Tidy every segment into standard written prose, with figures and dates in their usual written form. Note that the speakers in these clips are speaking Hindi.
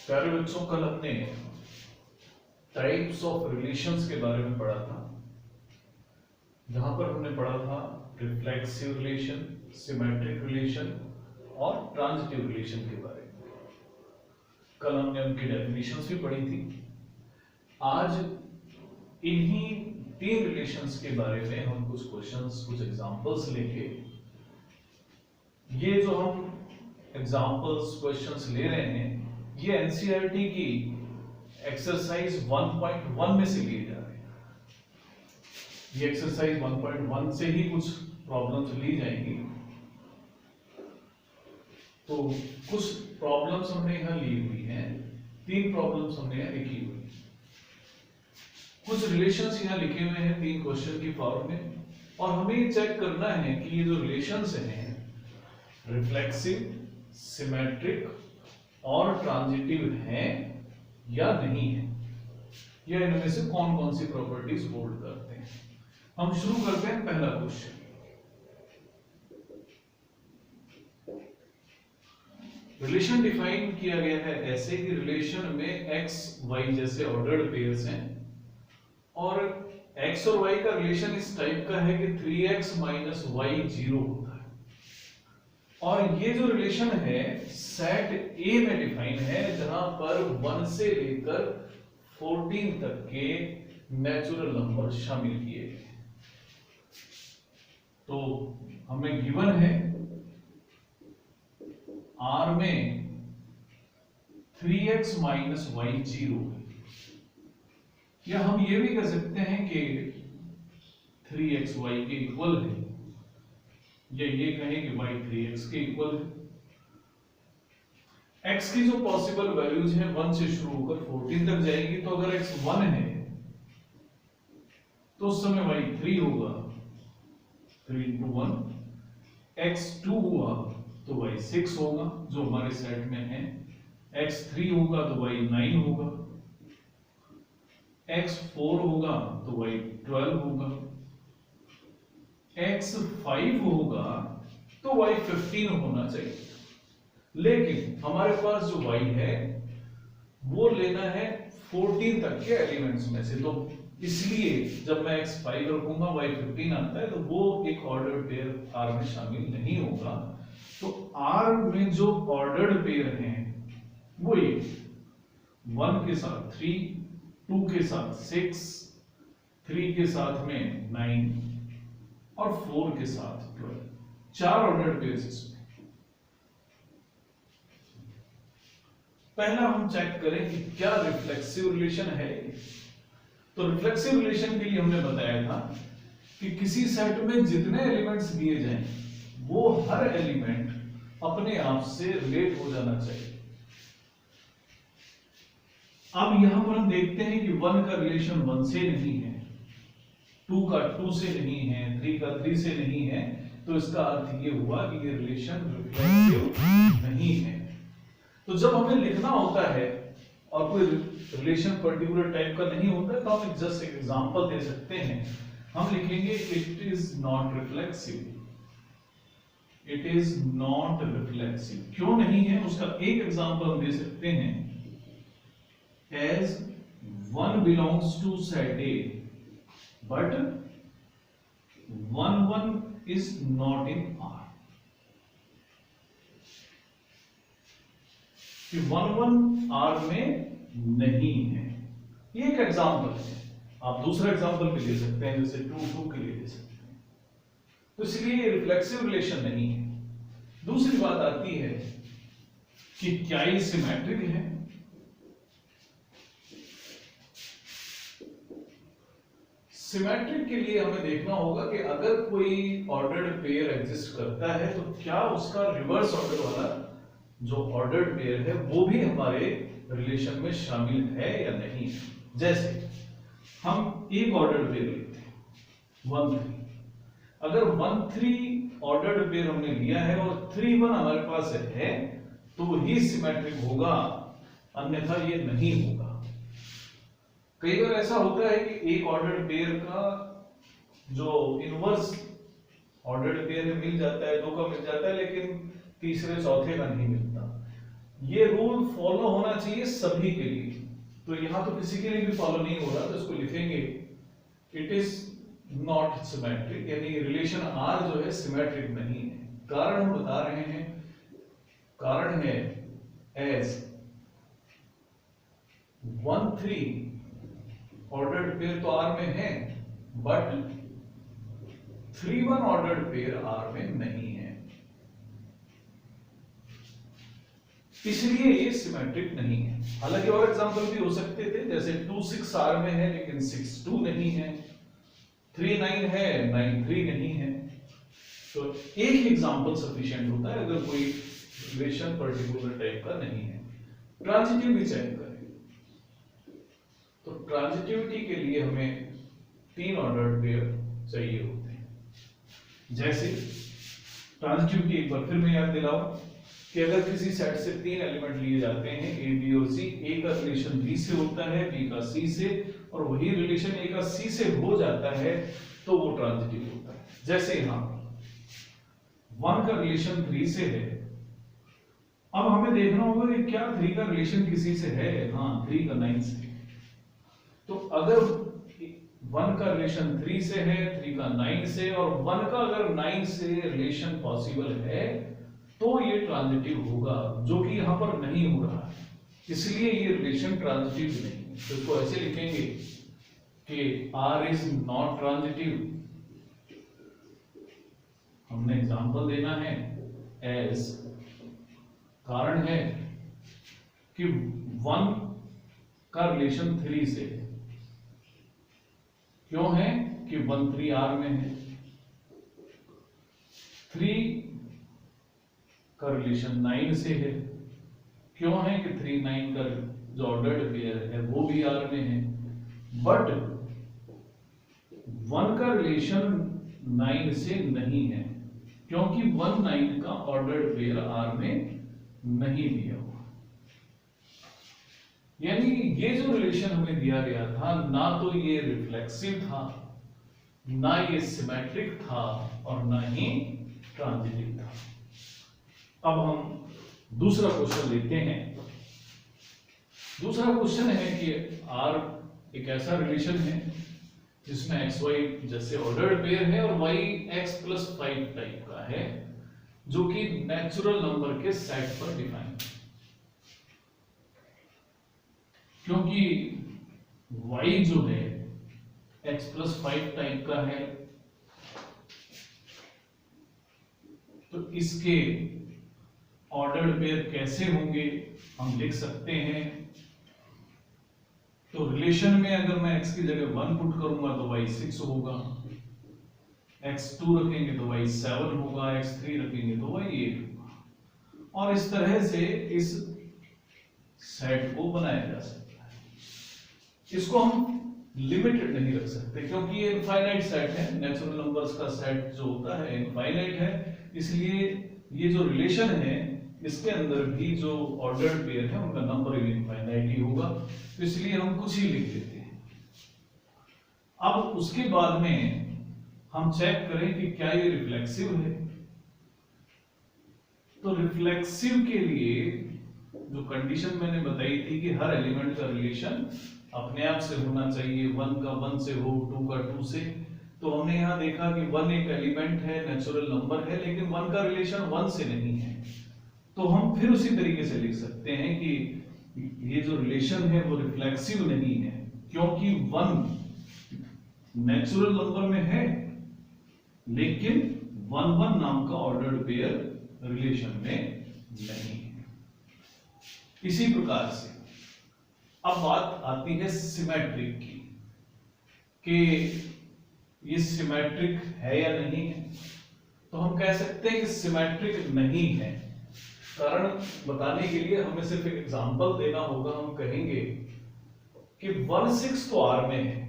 प्यारे बच्चों, कल हमने टाइप्स ऑफ रिलेशंस के बारे में पढ़ा था, जहां पर हमने पढ़ा था रिफ्लेक्सिव रिलेशन, सिमेट्रिक रिलेशन और ट्रांजिटिव रिलेशन के बारे में। कल हमने उनकी डेफिनेशंस भी पढ़ी थी। आज इन्हीं तीन रिलेशंस के बारे में हम कुछ क्वेश्चंस, कुछ एग्जांपल्स लेंगे। ये जो हम एग्जांपल्स, क्वेश्चंस ले रहे हैं, ये एनसीईआरटी की एक्सरसाइज 1.1 में से लिए जा रहे हैं। ये एक्सरसाइज 1.1 से ही कुछ प्रॉब्लम्स ली जाएंगी। तो कुछ प्रॉब्लम्स हमने यहां ली हुई हैं, 3 प्रॉब्लम्स हमने यहां लिखी हुई हैं। कुछ रिलेशंस यहां लिखे हुए हैं 3 क्वेश्चन की फॉर्म में, और हमें ये चेक करना है कि ये जो रिलेशंस हैं रिफ्लेक्सिव, सिमेट्रिक और ट्रांजिटिव हैं या नहीं है, या इनमें से कौन कौन सी प्रॉपर्टीज होल्ड करते हैं। हम शुरू करते हैं पहला क्वेश्चन। रिलेशन डिफाइन किया गया है ऐसे कि रिलेशन में एक्स वाई जैसे ऑर्डर्ड पेयर्स हैं, और एक्स और वाई का रिलेशन इस टाइप का है कि 3x माइनस वाई 0 होता है। और ये जो रिलेशन है सेट ए में डिफाइन है, जहां पर 1 से लेकर 14 तक के नेचुरल नंबर शामिल किए गए। तो हमें गिवन है R में 3x माइनस वाई 0, या हम ये भी कह सकते हैं कि 3x y के इक्वल है, या ये कहें कि y 3x के इक्वल है। x की जो पॉसिबल वैल्यूज हैं 1 से शुरू होकर 14 तक जाएगी। तो अगर x 1 है तो उस समय y 3 होगा, 3 into 1। x 2 हुआ तो y 6 होगा जो हमारे सेट में है। x 3 होगा तो y 9 होगा। x 4 होगा तो y 12 होगा। x 5 होगा तो y 15 होना चाहिए। लेकिन हमारे पास जो y है वो लेना है 14 तक के एलिमेंट्स में से, तो इसलिए जब मैं x 5 रखूंगा y 15 आता है, तो वो एक ऑर्डर्ड पेयर R में शामिल नहीं होगा। तो R में जो ऑर्डर्ड पेयर हैं वो ये 1 के साथ 3, 2 के साथ 6, 3 के साथ में 9 और 4 के साथ 12, 4 ऑर्डर्ड पेयर्स इसमें। पहला हम चेक करें कि क्या रिफ्लेक्सिव रिलेशन है। तो रिफ्लेक्सिव रिलेशन के लिए हमने बताया था कि किसी सेट में जितने एलिमेंट्स दिए जाएं वो हर एलिमेंट अपने आप से रिलेट हो जाना चाहिए। अब यहां पर हम देखते हैं कि 1 का रिलेशन 1 से नहीं है, 2 का 2 से नहीं है, 3 का 3 से नहीं है। तो इसका अर्थ ये हुआ कि ये रिलेशन रिफ्लेक्सिव नहीं है। तो जब हमें लिखना होता है और कोई रिलेशन पर्टिकुलर टाइप का नहीं होता है, तो हम जस्ट एक एग्जांपल दे सकते हैं। हम लिखेंगे it is not reflexive. It is not reflexive. क्यों नहीं है उसका एक एग्जांपल हम दे सकते हैं। As 1 belongs to set A, but 1 is not in R. कि 1 R में नहीं है, ये एक एग्जांपल है। आप दूसरा एग्जांपल भी दे सकते हैं, जैसे 2 के लिए दे सकते हैं। तो इसलिए रिफ्लेक्सिव रिलेशन नहीं है। दूसरी बात आती है कि क्या ये सिमेट्रिक है। सिमेट्रिक के लिए हमें देखना होगा कि अगर कोई ऑर्डर्ड पेयर एग्जिस्ट करता है तो क्या उसका रिवर्स ऑर्डर वाला जो ऑर्डर्ड पेयर है वो भी हमारे रिलेशन में शामिल है या नहीं। जैसे हम एक ऑर्डर्ड पेयर लेते हैं 1 3। अगर 1 3 ऑर्डर्ड पेयर हमने लिया है और 3 1 हमारे पास है तो ही सिमेट्रिक होगा, अन्यथा ये नहीं होगा। कई बार ऐसा होता है कि एक ऑर्डर्ड पेयर का जो इनवर्स ऑर्डर्ड पेयर मिल जाता है, 2 का मिल जाता है, लेकिन तीसरे चौथे का नहीं मिलता। ये रूल फॉलो होना चाहिए सभी के लिए, तो यहां तो किसी के लिए भी फॉलो नहीं हो रहा, तो इसको लिखेंगे इट इज नॉट सिमेट्रिक, यानी रिलेशन आर जो है सिमेट्रिक नहीं है। कारण हम बता रहे हैं, कारण है एज 1-3 ऑर्डर्ड पेयर तो आर में है, बट 3-1 ऑर्डर्ड पेयर आर में नहीं है, इसलिए ये सिमेट्रिक नहीं है। हालांकि और एग्जांपल भी हो सकते थे, जैसे 2-6 आर में है लेकिन 6-2 नहीं है, 3-9 है 9-3 नहीं है। तो एक ही एग्जांपल सफिशिएंट होता है अगर कोई रिलेशन पर्टिकुलर टाइप का नहीं है। ट्रांजिटिव भी चेक करें, तो ट्रांजिटिविटी के लिए हमें 3 ऑर्डर्ड पेयर चाहिए होते हैं। जैसे ट्रांजिटिविटी एक बार फिर मैं याद दिलाऊं कि अगर किसी सेट से 3 एलिमेंट लिए जाते हैं ए बी और सी, ए का रिलेशन बी से होता है, बी का सी से, और वही रिलेशन ए का सी से हो जाता है, तो वो ट्रांजिटिव होता है। जैसे यहां 1 का रिलेशन 3 से है, अब हमें देखना होगा कि क्या 3 का रिलेशन किसी से है, हाँ 3 का 9 से। तो अगर 1 का रिलेशन 3 से है, 3 का 9 से, और 1 का अगर 9 से रिलेशन पॉसिबल है तो ये ट्रांजिटिव होगा, जो कि यहां पर नहीं हो रहा है, इसलिए ये रिलेशन ट्रांजिटिव नहीं है। तो इसको ऐसे लिखेंगे कि R इज नॉट ट्रांजिटिव। हमने एग्जांपल देना है एज, कारण है कि 1 का रिलेशन 3 से है, क्यों है कि 1-3 R में है, 3 का रिलेशन 9 से है, क्यों है कि 3-9 का जो ऑर्डर्ड पेयर है वो भी R में है, बट 1 का रिलेशन 9 से नहीं है, क्योंकि 1-9 का ऑर्डर्ड पेयर R में नहीं दिया हुआ। यानी ये जो रिलेशन हमें दिया गया था, ना तो ये रिफ्लेक्सिव था, ना ये सिमेट्रिक था, और ना ही ट्रांजिटिव था। अब हम दूसरा क्वेश्चन लेते हैं। दूसरा क्वेश्चन है कि R एक ऐसा रिलेशन है जिसमें XY जैसे ऑर्डर्ड पेयर है और Y x+5 टाइप का है, जो कि नेचुरल नंबर के सेट पर डिफाइन है। क्योंकि Y जो है x+5 टाइप का है, तो इसके ऑर्डर्ड पेयर कैसे होंगे हम लिख सकते हैं। तो रिलेशन में अगर मैं x की जगह 1 पुट करूंगा तो y 6 होगा, x2 रखेंगे तो y 7 होगा, x3 रखेंगे तो y 8 होगा, और इस तरह से इस सेट को बनाया जा सकता है। इसको हम लिमिटेड नहीं रख सकते, क्योंकि ये इनफाइनाइट सेट है, नेचुरल नंबर्स का सेट जो होता है इनफाइनाइट है, इसलिए ये जो रिलेशन है इसके अंदर भी जो ऑर्डर्ड पेयर है उनका नंबर इनफाइनाइट ही होगा, तो इसलिए हम कुछ ही लिख देते हैं। अब उसके बाद में हम चेक करें कि क्या ये रिफ्लेक्सिव है। तो रिफ्लेक्सिव के लिए जो कंडीशन मैंने बताई थी कि हर एलिमेंट का रिलेशन अपने आप से होना चाहिए, 1 का 1 से हो, 2 का 2 से। तो हमने यहां देखा कि 1 एक एलिमेंट है, नेचुरल नंबर है, लेकिन 1 का रिलेशन 1 से नहीं है, तो हम फिर उसी तरीके से लिख सकते हैं कि ये जो रिलेशन है वो रिफ्लेक्सिव नहीं है, क्योंकि 1 नेचुरल नंबर में है, लेकिन 1-1 नाम का ऑर्डर्ड पेयर रिलेशन में नहीं है। इसी प्रकार से अब बात आती है सिमेट्रिक की, कि ये सिमेट्रिक है या नहीं है। तो हम कह सकते हैं कि सिमेट्रिक नहीं है। कारण बताने के लिए हमें सिर्फ एक एग्जांपल देना होगा। हम कहेंगे कि 1-6 तो R में है,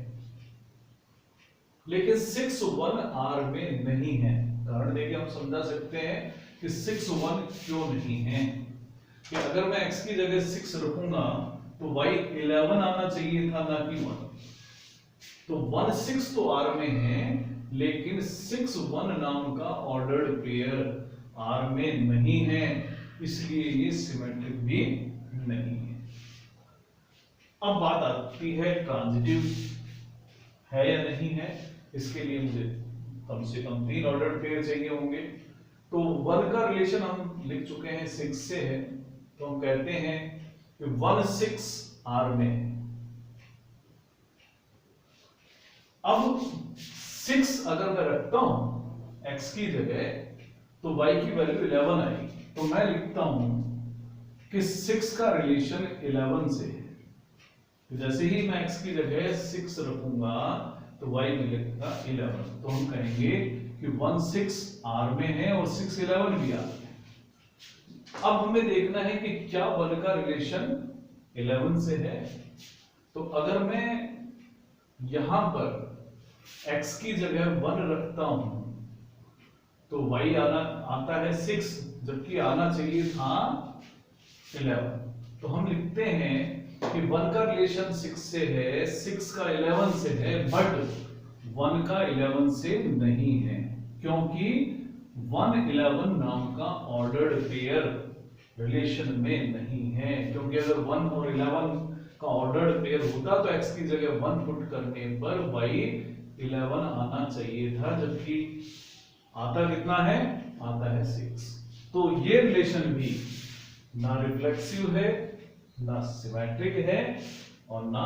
लेकिन 6-1 R में नहीं है। कारण देके हम समझा सकते हैं कि 6-1 क्यों नहीं है। कि अगर मैं x की जगह 6 रखूंगा तो y 11 आना चाहिए था, ना कि 1। तो 1-6 तो R में है, लेकिन 6-1 नाम का ऑर्डर्ड पेयर R में नहीं है। इसलिए ये सिमेट्रिक भी नहीं है। अब बात आती है ट्रांजिटिव है या नहीं है। इसके लिए मुझे कम से कम 3 ऑर्डर पेयर चाहिए होंगे। तो 1 का रिलेशन हम लिख चुके हैं 6 से है, तो हम कहते हैं कि 1 6 R में है। अब 6 अगर मैं रखता हूं x की जगह तो y की वैल्यू 11 आएगी। तो मैं लिखता हूं कि 6 का रिलेशन 11 से है। तो जैसे ही मैं x की जगह 6 रखूंगा तो y मिलेगा 11। तो हम कहेंगे कि 1 6 R में है और 6 11 भी R में है। अब हमें देखना है कि क्या 1 का रिलेशन 11 से है। तो अगर मैं यहां पर x की जगह 1 रखता हूं तो y आता है 6, जबकि आना चाहिए था 11। तो हम लिखते हैं कि 1 का रिलेशन 6 से है, 6 का 11 से है, बट 1 का 11 से नहीं है, क्योंकि 1 11 नाम का ऑर्डर्ड पेयर रिलेशन में नहीं है। क्योंकि अगर 1 और 11 का ऑर्डर्ड पेयर होता तो x की जगह 1 पुट करने पर y 11 आना चाहिए था, जबकि आता कितना है? आता है 6। तो ये रिलेशन भी ना रिफ्लेक्सिव है, ना सिमेट्रिक है और ना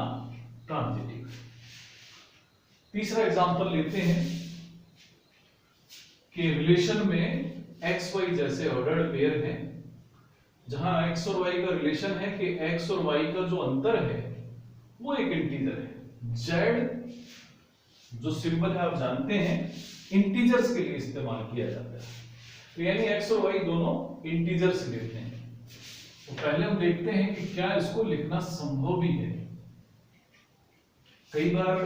ट्रांजिटिव। तीसरा एग्जांपल लेते हैं कि रिलेशन में एक्स वाई जैसे ऑर्डर्ड पेयर हैं, जहां x और y का रिलेशन है कि x और y का जो अंतर है वो एक इंटीजर है। z जो सिंबल है आप जानते हैं इंटीजर्स के लिए इस्तेमाल किया जाता है। तो यानी x और y दोनों इंटीजर्स लेते हैं। तो पहले हम देखते हैं कि क्या इसको लिखना संभव भी है। कई बार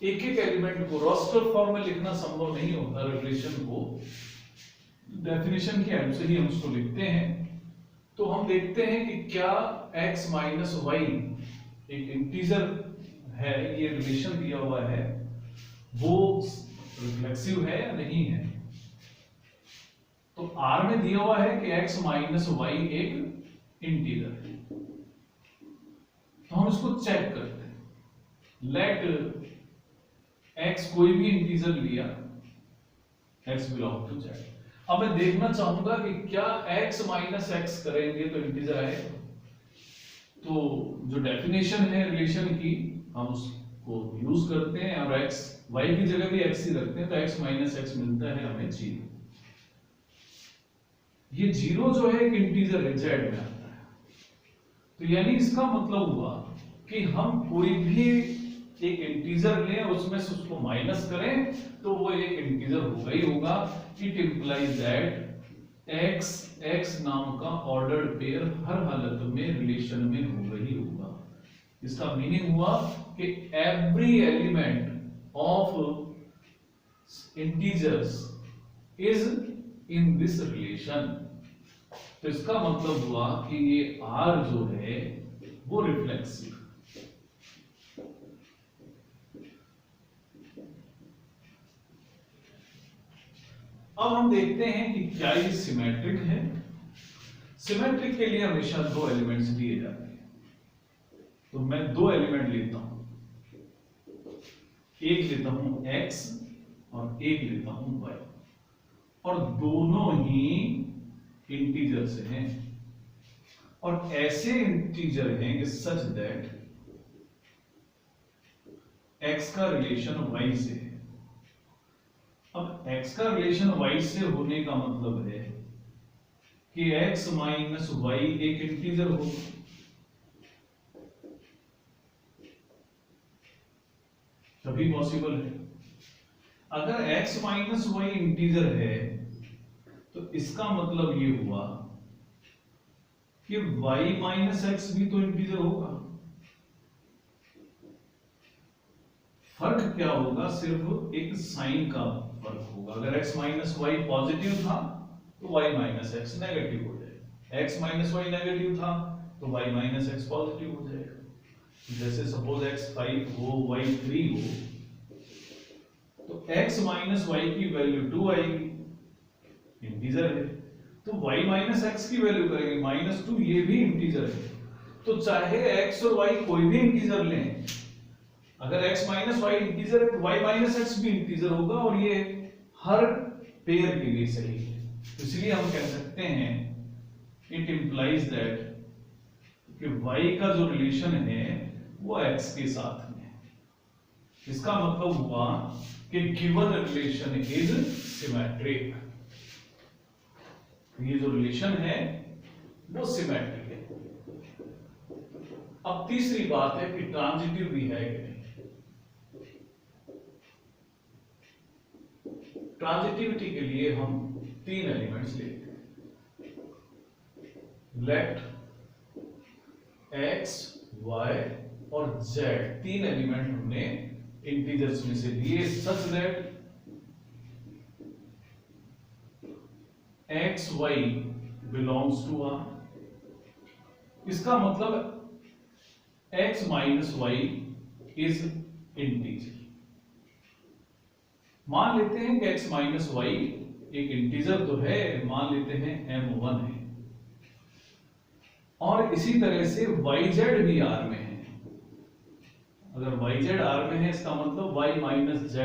एक एक एलिमेंट को रोस्टर फॉर्म में लिखना संभव नहीं होता। रिलेशन को डेफिनेशन के हेल्प से ही हम उसको लिखते हैं। तो हम देखते हैं कि क्या x माइनस वाई एक इंटीजर है, ये रिलेशन दिया हुआ है, वो रिफ्लेक्सिव है या नहीं है। तो R में दिया हुआ है कि x माइनस वाई एक इंटीजर है। तो हम इसको चेक करते हैं। लेट x कोई भी इंटीजर लिया, x बिलोंग टू z। अब मैं देखना चाहूंगा कि क्या x माइनस एक्स करेंगे तो इंटीजर आएगा। तो जो डेफिनेशन है रिलेशन की हम उसको यूज करते हैं और x y की जगह भी x ही रखते हैं, तो x माइनस एक्स मिलता है हमें 0। ये 0 जो है एक इंटीजर है, z में आता है। तो यानी इसका मतलब हुआ कि हम कोई भी एक इंटीजर लें, उसमें से उसको माइनस करें तो वो एक इंटीजर होगा ही होगा। इट इंप्लाइज दैट x नाम का ऑर्डर्ड पेयर हर हालत में रिलेशन में होगा ही होगा। इसका मीनिंग हुआ कि every element of integers is in this relation. तो इसका मतलब हुआ कि ये R जो है वो रिफ्लेक्सिव। अब हम देखते हैं कि क्या ये सिमेट्रिक है। सिमेट्रिक के लिए हमेशा 2 एलिमेंट्स दिए जाते हैं। तो मैं 2 एलिमेंट लेता हूं, एक लेता हूं x और एक लेता हूं y, और दोनों ही इंटीजर से हैं और ऐसे इंटीजर हैं कि सच दैट x का रिलेशन y से है। अब x का रिलेशन y से होने का मतलब है कि x माइनस y एक इंटीजर होगा। तभी पॉसिबल है। अगर x माइनस y इंटीजर है तो इसका मतलब ये हुआ कि y माइनस एक्स भी तो इंटीजर होगा। फर्क क्या होगा? सिर्फ एक साइन का फर्क होगा। अगर x माइनस वाई पॉजिटिव था तो y माइनस एक्स नेगेटिव हो जाएगा, x माइनस वाई नेगेटिव था तो y माइनस एक्स पॉजिटिव हो जाएगा। जैसे सपोज x 5 हो y 3 हो तो x माइनस वाई की वैल्यू 2 आएगी, इंटीजर है। तो y माइनस एक्स की वैल्यू करेंगे -2, ये भी इंटीजर है, तो चाहे x और y कोई भी इंटीजर लें, अगर x माइनस वाई इंटीजर है तो y माइनस एक्स भी इंटीजर होगा, और ये हर पेयर के लिए सही है। इसलिए हम कह सकते हैं इट इंप्लाइज दैट कि y का जो रिलेशन है वो x के साथ में है। इसका मतलब हुआ कि गिवन रिलेशन इज सिमेट्रिक, ये जो रिलेशन है वो सिमेट्रिक है। अब तीसरी बात है कि ट्रांजिटिव भी है कि नहीं। ट्रांजिटिविटी के लिए हम 3 एलिमेंट्स लेते हैं, लेट x, y और z, 3 एलिमेंट हमने इंटीजर्स में से लिए, such that x, y belongs to R। इसका मतलब x minus y is integer. मान लेते हैं कि x माइनस वाई एक इंटीजर तो है, मान लेते हैं m1 है, और इसी तरह से yz भी R में है। अगर yz R में है इसका मतलब y minus z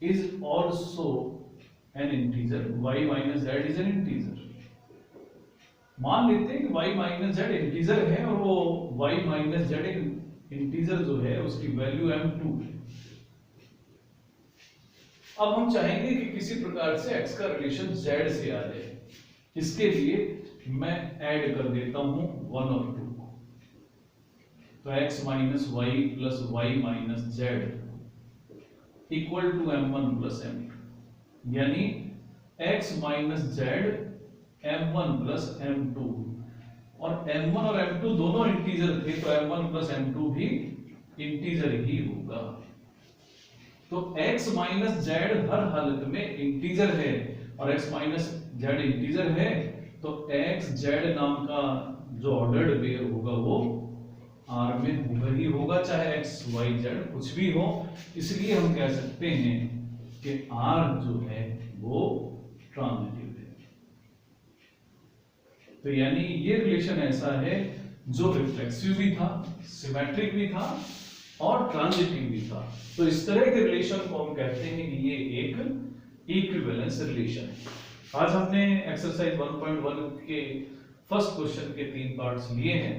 is also an integer, y minus z is an integer. मान लेते हैं कि y माइनस z इंटीजर है और वो y माइनस z इंटीजर जो है उसकी वैल्यू m2 है। अब हम चाहेंगे कि किसी प्रकार से x का रिलेशन z से आ जाए, इसके लिए मैं ऐड कर देता हूं 1 और 2 को, तो x minus y plus y minus z equal to m1 plus m2, यानी x minus Z m1 plus m2, और m1 और m2 दोनों इंटीजर थे तो m1 प्लस m2 भी इंटीजर ही होगा। तो x माइनस जेड हर हालत में इंटीजर है, और x माइनस जेड इंटीजर है तो x जेड नाम का जो ऑर्डर्ड पेयर होगा वो R में होगा ही होगा, चाहे x y z कुछ भी हो। इसलिए हम कह सकते हैं कि R जो है वो ट्रांजिटिव है। तो यानी ये रिलेशन ऐसा है जो रिफ्लेक्सिव भी था, सिमेट्रिक भी था और ट्रांजिटिव भी था। तो इस तरह के रिलेशन को हम कहते हैं कि ये एक इक्विवेलेंस रिलेशन है। आज हमने एक्सरसाइज 1.1 के फर्स्ट क्वेश्चन के 3 पार्ट्स लिए हैं,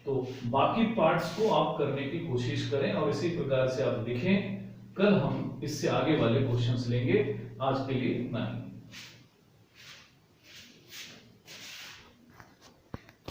तो बाकी पार्ट्स को आप करने की कोशिश करें और इसी प्रकार से आप लिखें। कल हम इससे आगे वाले क्वेश्चंस लेंगे। आज के लिए इतना ही।